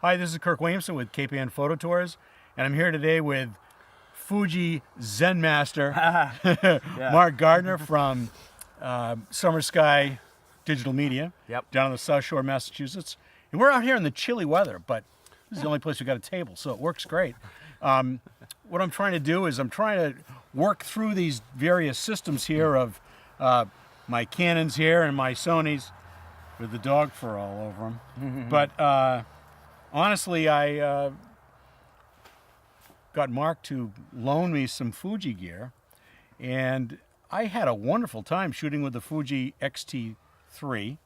Hi, this is Kirk Williamson with Cape Ann Photo Tours, and I'm here today with Fuji Zen Master Mark Gardner from Summer Sky Digital Media down on the South Shore, Massachusetts. And we're out here in the chilly weather, but this is the only place we got a table, so it works great. What I'm trying to do is I'm trying to work through these various systems here of my Canons here and my Sonys with the dog fur all over them. But honestly, I got Mark to loan me some Fuji gear, and I had a wonderful time shooting with the Fuji X-T3.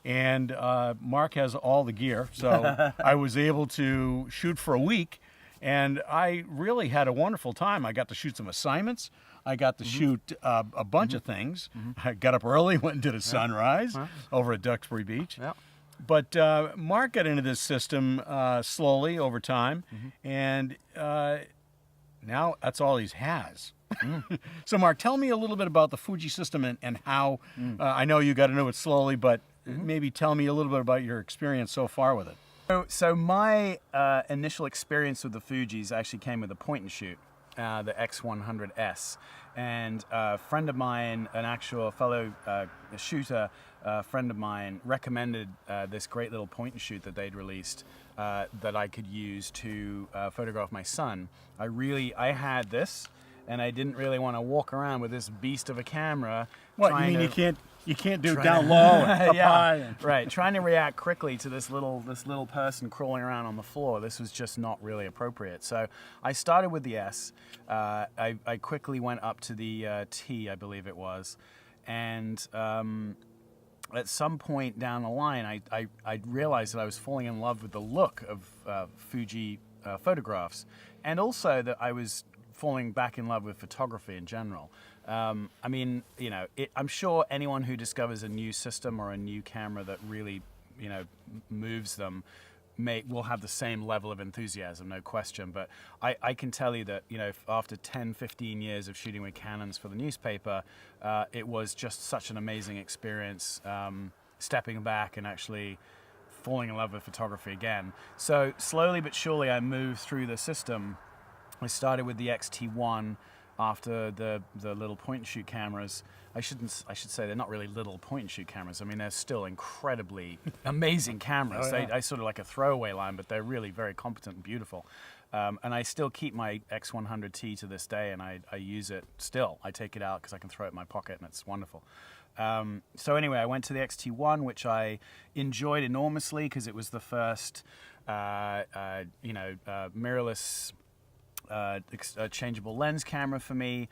And Mark has all the gear, so I was able to shoot for a week, and I really had a wonderful time. I got to shoot some assignments. I got to shoot a bunch of things. I got up early, went and did a sunrise over at Duxbury Beach. But Mark got into this system slowly over time, and now that's all he has. So Mark, tell me a little bit about the Fuji system and how, I know you got to know it slowly, but maybe tell me a little bit about your experience so far with it. So my initial experience with the Fujis actually came with a point and shoot, the X100S. And a friend of mine, an actual fellow shooter, friend of mine, recommended this great little point and shoot that they'd released that I could use to photograph my son. I had this, and I didn't really want to walk around with this beast of a camera. What, you mean you can't do down low and up high? Right, trying to react quickly to this little person crawling around on the floor. This was just not really appropriate. So I started with the S. I quickly went up to the T, I believe it was, and at some point down the line, I realized that I was falling in love with the look of Fuji photographs, and also that I was falling back in love with photography in general. I mean, you know, I'm sure anyone who discovers a new system or a new camera that really, you know, moves them will have the same level of enthusiasm, no question. But I can tell you that, you know, after 10, 15 years of shooting with Canons for the newspaper, it was just such an amazing experience stepping back and actually falling in love with photography again. So slowly but surely I moved through the system. I started with the X-T1 after the little point and shoot cameras. I should say they're not really little point and shoot cameras. I mean, they're still incredibly amazing cameras. Oh, yeah. I sort of like a throwaway line, but they're really very competent and beautiful. And I still keep my X100T to this day, and I use it still. I take it out because I can throw it in my pocket, and it's wonderful. So anyway, I went to the X-T1, which I enjoyed enormously because it was the first, mirrorless changeable lens camera for me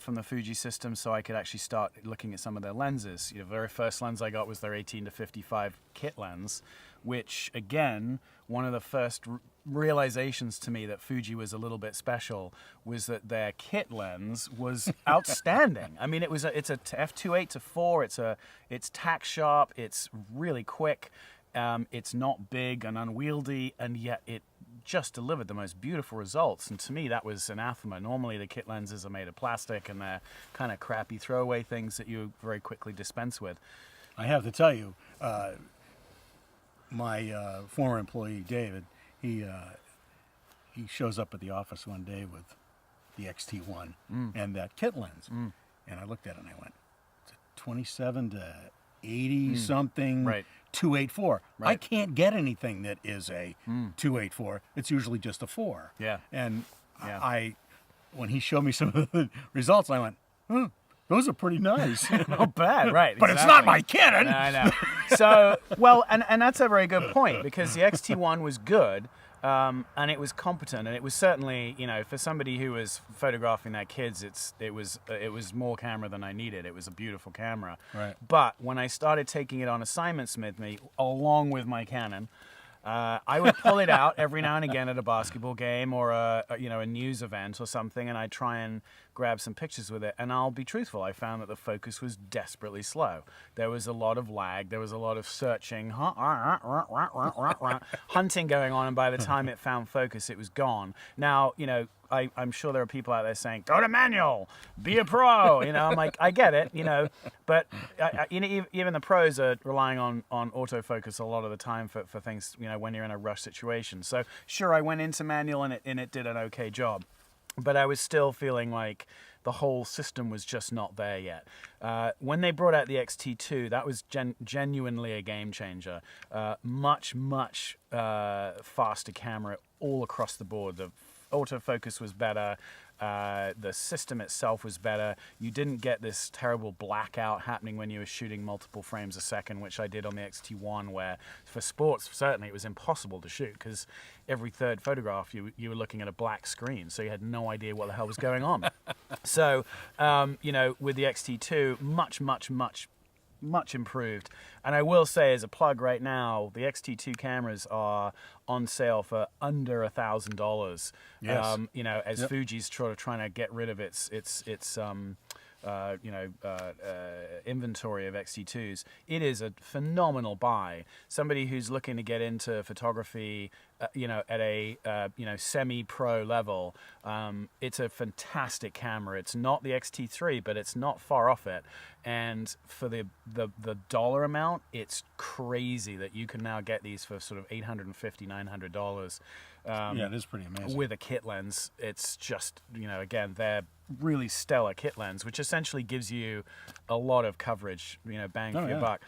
from the Fuji system, so I could actually start looking at some of their lenses. You know, the very first lens I got was their 18-55 kit lens, which again, one of the first realizations to me that Fuji was a little bit special was that their kit lens was outstanding. I mean, it's a f2.8-4. It's tack sharp. It's really quick. It's not big and unwieldy, and yet it just delivered the most beautiful results. And to me, that was anathema. Normally, the kit lenses are made of plastic, and they're kind of crappy throwaway things that you very quickly dispense with. I have to tell you, my former employee, David, he shows up at the office one day with the X-T1 and that kit lens. And I looked at it and I went, it's a 27 to 80 something, 2.8-4. I can't get anything that is a 2.8-4. It's usually just a 4. Yeah. And when he showed me some of the results, I went, those are pretty nice. Not bad, right. But exactly. It's not my Canon. No, I know. So, well, and that's a very good point, because the X-T1 was good, and it was competent, and it was certainly, you know, for somebody who was photographing their kids, it was more camera than I needed. It was a beautiful camera. Right. But when I started taking it on assignments with me, along with my Canon, I would pull it out every now and again at a basketball game or a news event or something, and I'd try and grab some pictures with it. And I'll be truthful, I found that the focus was desperately slow. There was a lot of lag. There was a lot of searching, hunting going on, and by the time it found focus, it was gone. Now, you know, I'm sure there are people out there saying, go to manual, be a pro. I'm like, I get it, but even the pros are relying on autofocus a lot of the time for things, when you're in a rush situation. So sure, I went into manual and it did an okay job, but I was still feeling like the whole system was just not there yet. When they brought out the XT2, that was genuinely a game changer. Much faster camera all across the board. The autofocus was better. The system itself was better. You didn't get this terrible blackout happening when you were shooting multiple frames a second, which I did on the XT1, where for sports, certainly it was impossible to shoot because every third photograph you were looking at a black screen, so you had no idea what the hell was going on. So, with the XT2, much improved. And I will say, as a plug right now, the XT2 cameras are on sale for under $1,000. Yes. As Fuji's trying to get rid of its inventory of XT2s. It is a phenomenal buy. Somebody who's looking to get into photography, at a semi-pro level, it's a fantastic camera. It's not the XT3, but it's not far off it. And for the dollar amount, it's crazy that you can now get these for sort of $850, $900. Yeah, it is pretty amazing. With a kit lens. It's just, again, they're really stellar kit lens, which essentially gives you a lot of coverage, bang for your buck.